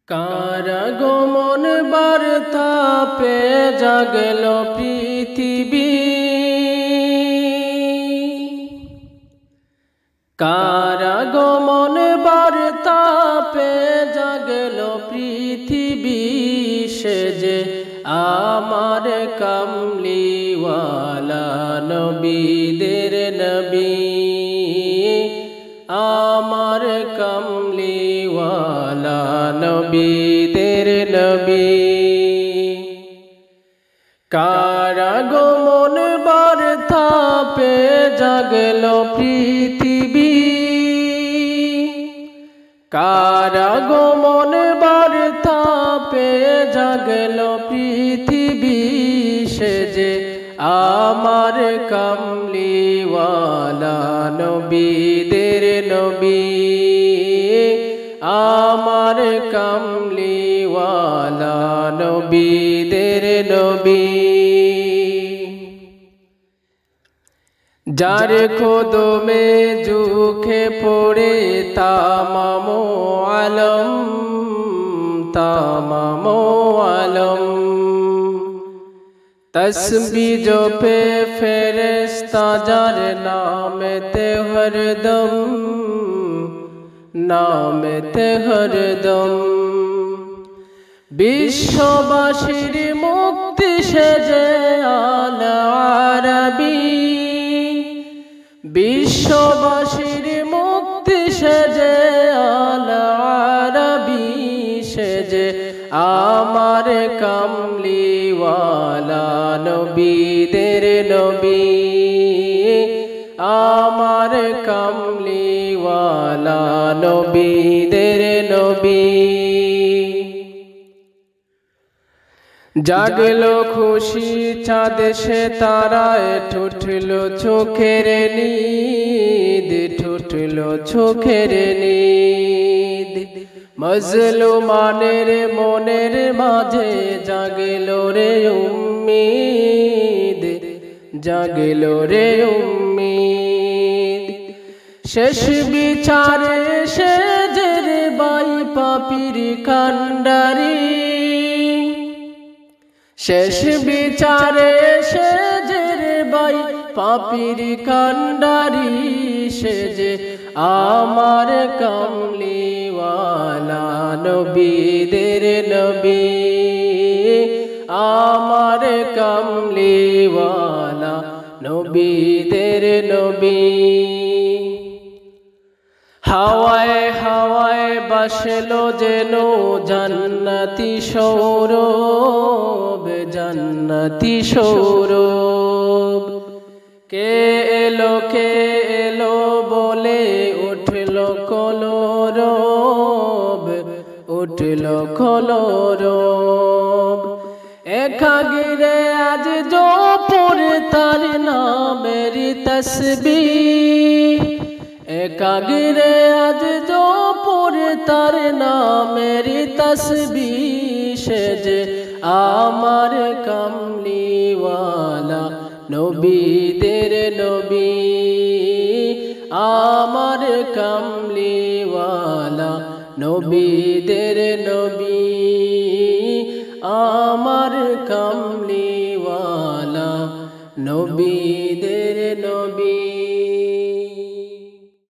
কারাগমন বার্তা পে জাগল পৃথিবী, কারাগমন বার্তা পে জাগল পৃথিবী। সে যে আমার কামলিওয়ালা নবীদের নবী, আমার কামলিওয়ালা নবীদের নবী। কারাগমন বার্তা পে জাগল পৃথিবী, কারাগমন বার্তা পে জাগল পৃথিবী। সে যে আমার কামলিওয়ালা নবীদের নবী, আমার কামলিওয়ালা নবীদের নবী। যার কদমে ঝুঁকে পড়ে তামাম আলম, তামাম আলম। তসবি জপে ফেরেশতা যার নামেতে হরদম, নামেতে হরদম। বিশ্ববাসীর মুক্তি সেজে আল আরবী, বিশ্ববাসীর মুক্তি সেজে আল আরবী। সেজে আমার কামলিওয়ালা নবীদের নবী, আমার কামলিওয়ালা নবীদের নবী। জাগলো খুশি চাঁদ সে তারায়, ঠুঠলো চোখের নীদ, ঠুঠলো চোখের নীদ। মজলুমানের মনের মাঝে জাগলো রে উম্মিদ, জাগলো রে উম্মিদ। শেষ বিচারে সে যে রে বাই পাপীর কান্ডারি, শেষ বিচারে সে যে রে বাই পাপীর কান্ডারি। সে যে আমার কামলিওয়ালা নবীদের নবী, আমার কামলিওয়ালা নবীদের নবী। হাওয়ায় হাওয়ায় বাসলো যেন জান্নাতি সৌরভ, জান্নাতি সৌরভ। কে এলো বলে উঠলো কলরব, উঠলো কলরব। একাগিরে আজ জোপুর তার নামের তসবিহ, একাগিরে আজ জোপুর তার নামের তসবিহ। সে যে আমার কামলিওয়ালা নবীদের নবী, আমার কামলিওয়ালা নবীদের নবী, আমার কামলিওয়ালা নবীদের নবী।